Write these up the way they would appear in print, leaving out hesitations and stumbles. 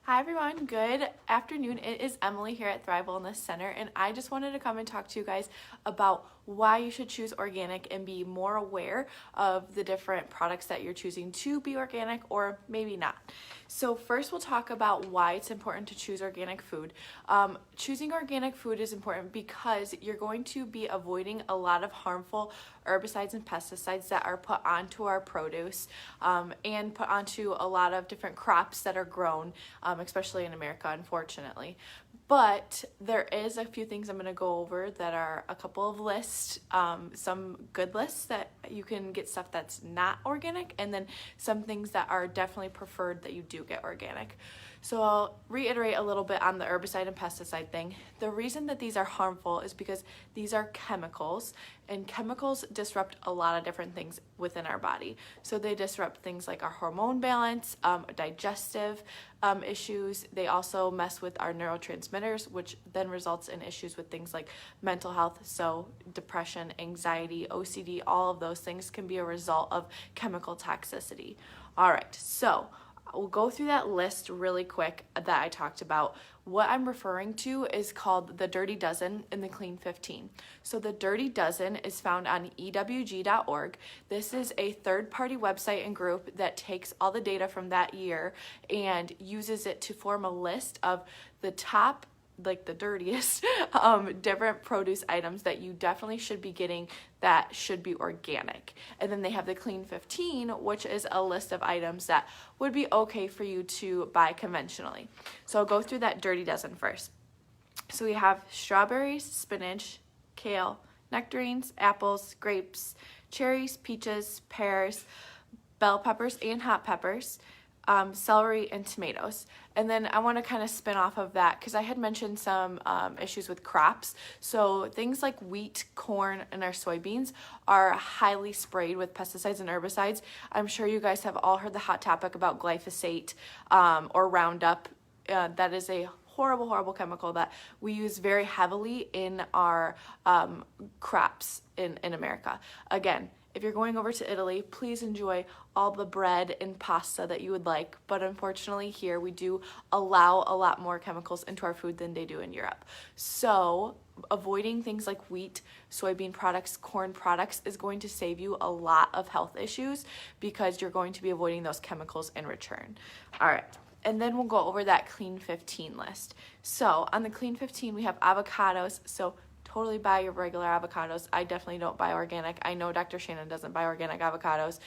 Hi everyone, good afternoon. It is Emily here at Thrive Wellness Center, and I just wanted to come and talk to you guys about why you should choose organic and be more aware of the different products that you're choosing to be organic or maybe not. So first we'll talk about why it's important to choose organic food. Choosing organic food is important because you're going to be avoiding a lot of harmful herbicides and pesticides that are put onto our produce and put onto a lot of different crops that are grown, especially in America, unfortunately. But there is a few things I'm going to go over that are a couple of lists, some good lists that you can get stuff that's not organic, and then some things that are definitely preferred that you do get organic. So I'll reiterate a little bit on the herbicide and pesticide thing. The reason that these are harmful is because these are chemicals, and chemicals disrupt a lot of different things within our body. So they disrupt things like our hormone balance, digestive issues. They also mess with our neurotransmitters, which then results in issues with things like mental health. So depression, anxiety, OCD, all of those things can be a result of chemical toxicity. All right, so we'll go through that list really quick that I talked about. What I'm referring to is called the Dirty Dozen and the Clean 15. So the Dirty Dozen is found on ewg.org. This is a third-party website and group that takes all the data from that year and uses it to form a list of the top, like the dirtiest different produce items that you definitely should be getting that should be organic. And then they have the Clean 15, which is a list of items that would be okay for you to buy conventionally. So I'll go through that Dirty Dozen first. So we have strawberries, spinach, kale, nectarines, apples, grapes, cherries, peaches, pears, bell peppers and hot peppers, celery, and tomatoes. And then I want to kind of spin off of that because I had mentioned some issues with crops. So things like wheat, corn, and our soybeans are highly sprayed with pesticides and herbicides. I'm sure you guys have all heard the hot topic about glyphosate or Roundup. That is a horrible chemical that we use very heavily in our crops in America. Again, if you're going over to Italy, please enjoy all the bread and pasta that you would like. But unfortunately here we do allow a lot more chemicals into our food than they do in Europe. So avoiding things like wheat, soybean products, corn products is going to save you a lot of health issues because you're going to be avoiding those chemicals in return. All right. And then we'll go over that Clean 15 list. So on the Clean 15, we have avocados. So totally buy your regular avocados. I definitely don't buy organic. I know Dr. Shannon doesn't buy organic avocados.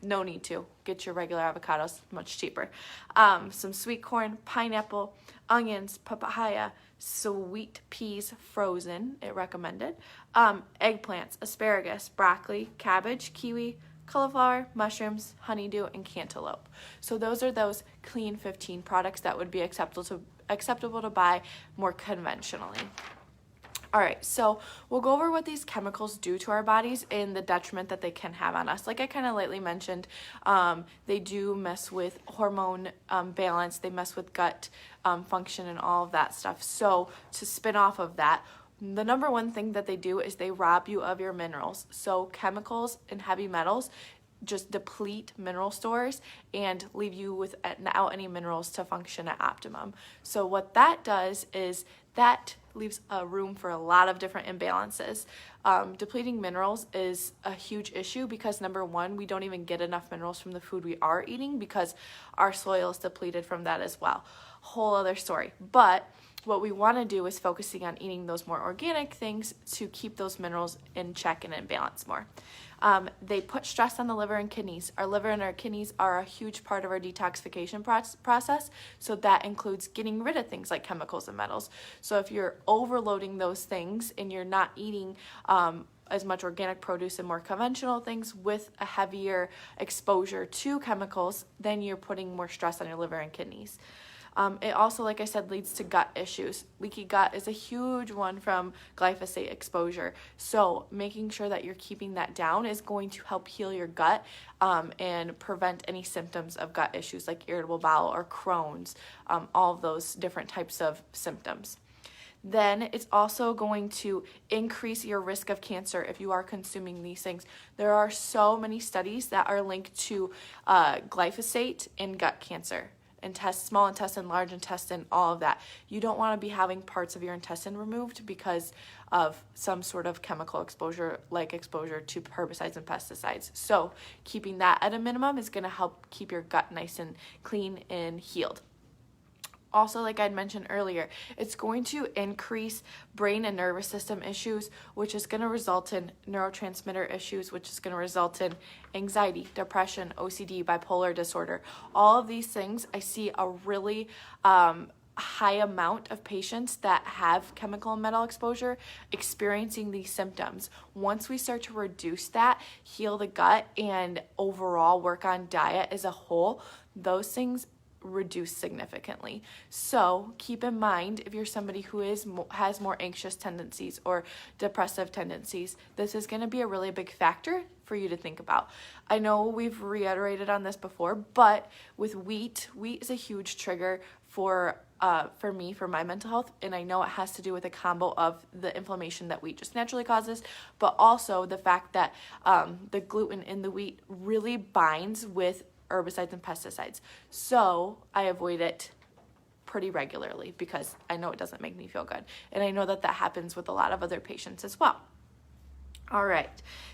No need to. Get your regular avocados, much cheaper. Some sweet corn, pineapple, onions, papaya, sweet peas frozen, it recommended. Eggplants, asparagus, broccoli, cabbage, kiwi, cauliflower, mushrooms, honeydew, and cantaloupe. So those are those Clean 15 products that would be acceptable to buy more conventionally. All right, so we'll go over what these chemicals do to our bodies and the detriment that they can have on us. Like I kind of lightly mentioned, they do mess with hormone balance, they mess with gut function and all of that stuff. So to spin off of that, the number one thing that they do is they rob you of your minerals. So chemicals and heavy metals just deplete mineral stores and leave you without any minerals to function at optimum. So what that does is that leaves a room for a lot of different imbalances. Depleting minerals is a huge issue because number one, we don't even get enough minerals from the food we are eating because our soil is depleted from that as well. Whole other story. But what we want to do is focusing on eating those more organic things to keep those minerals in check and in balance more. They put stress on the liver and kidneys. Our liver and our kidneys are a huge part of our detoxification process, so that includes getting rid of things like chemicals and metals. So if you're overloading those things and you're not eating as much organic produce and more conventional things with a heavier exposure to chemicals, then you're putting more stress on your liver and kidneys. It also, like I said, leads to gut issues. Leaky gut is a huge one from glyphosate exposure. So making sure that you're keeping that down is going to help heal your gut and prevent any symptoms of gut issues like irritable bowel or Crohn's, all of those different types of symptoms. Then it's also going to increase your risk of cancer if you are consuming these things. There are so many studies that are linked to glyphosate and gut cancer. small intestine, large intestine, all of that. You don't want to be having parts of your intestine removed because of some sort of chemical exposure, like exposure to herbicides and pesticides. So keeping that at a minimum is going to help keep your gut nice and clean and healed. Also, like I'd mentioned earlier, it's going to increase brain and nervous system issues, which is going to result in neurotransmitter issues, which is going to result in anxiety, depression, OCD, bipolar disorder. All of these things, I see a really high amount of patients that have chemical and metal exposure experiencing these symptoms. Once we start to reduce that, heal the gut, and overall work on diet as a whole, those things reduce significantly. So keep in mind, if you're somebody who has more anxious tendencies or depressive tendencies, this is going to be a really big factor for you to think about. I know we've reiterated on this before, but with wheat is a huge trigger for me, for my mental health, and I know it has to do with a combo of the inflammation that wheat just naturally causes, but also the fact that the gluten in the wheat really binds with herbicides and pesticides. So I avoid it pretty regularly because I know it doesn't make me feel good. And I know that happens with a lot of other patients as well. All right.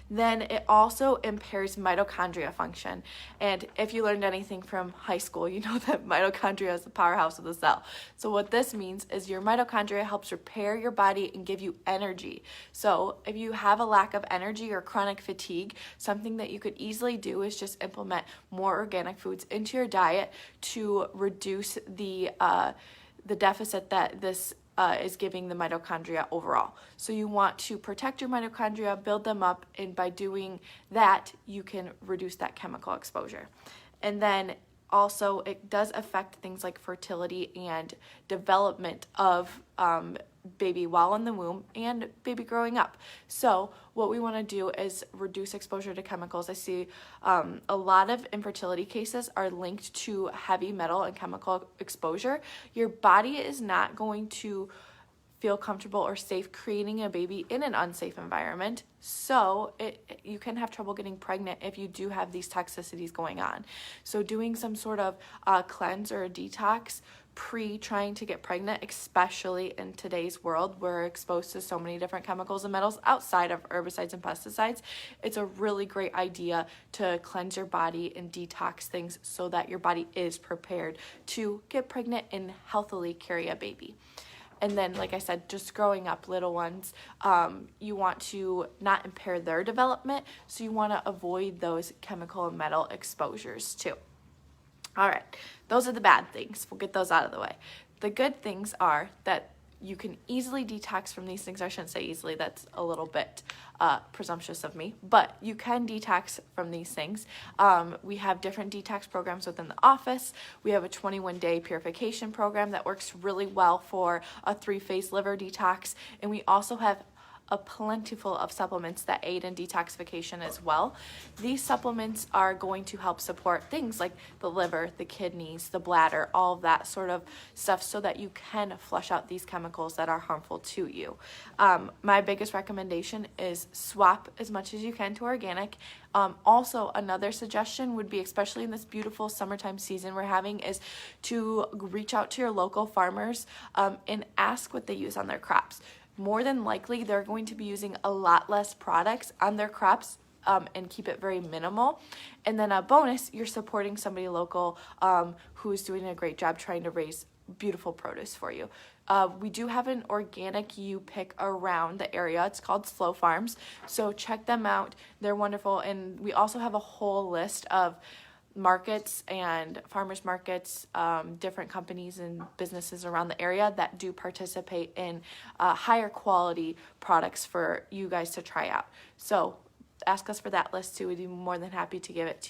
Then it also impairs mitochondria function. And if you learned anything from high school, you know that mitochondria is the powerhouse of the cell. So what this means is your mitochondria helps repair your body and give you energy. So if you have a lack of energy or chronic fatigue, something that you could easily do is just implement more organic foods into your diet to reduce the deficit that this is giving the mitochondria overall. So you want to protect your mitochondria, build them up, and by doing that, you can reduce that chemical exposure. And then also, it does affect things like fertility and development of baby while in the womb and baby growing up. So what we want to do is reduce exposure to chemicals. I see a lot of infertility cases are linked to heavy metal and chemical exposure. Your body is not going to feel comfortable or safe creating a baby in an unsafe environment. So you can have trouble getting pregnant if you do have these toxicities going on. So doing some sort of cleanse or a detox trying to get pregnant, especially in today's world, we're exposed to so many different chemicals and metals outside of herbicides and pesticides. It's a really great idea to cleanse your body and detox things so that your body is prepared to get pregnant and healthily carry a baby. And then, like I said, just growing up, little ones, you want to not impair their development, so you want to avoid those chemical and metal exposures too. All right, those are the bad things. We'll get those out of the way. The good things are that you can easily detox from these things. I shouldn't say easily, that's a little bit presumptuous of me, but you can detox from these things. We have different detox programs within the office. We have a 21-day purification program that works really well for a 3-phase liver detox, and we also have a plentiful of supplements that aid in detoxification as well. These supplements are going to help support things like the liver, the kidneys, the bladder, all of that sort of stuff so that you can flush out these chemicals that are harmful to you. My biggest recommendation is swap as much as you can to organic. Also, another suggestion would be, especially in this beautiful summertime season we're having, is to reach out to your local farmers and ask what they use on their crops. More than likely, they're going to be using a lot less products on their crops and keep it very minimal. And then a bonus, you're supporting somebody local who's doing a great job trying to raise beautiful produce for you. We do have an organic pick around the area. It's called Slow Farms. So check them out. They're wonderful. And we also have a whole list of markets and farmers markets, different companies and businesses around the area that do participate in higher quality products for you guys to try out. So ask us for that list too. We'd be more than happy to give it to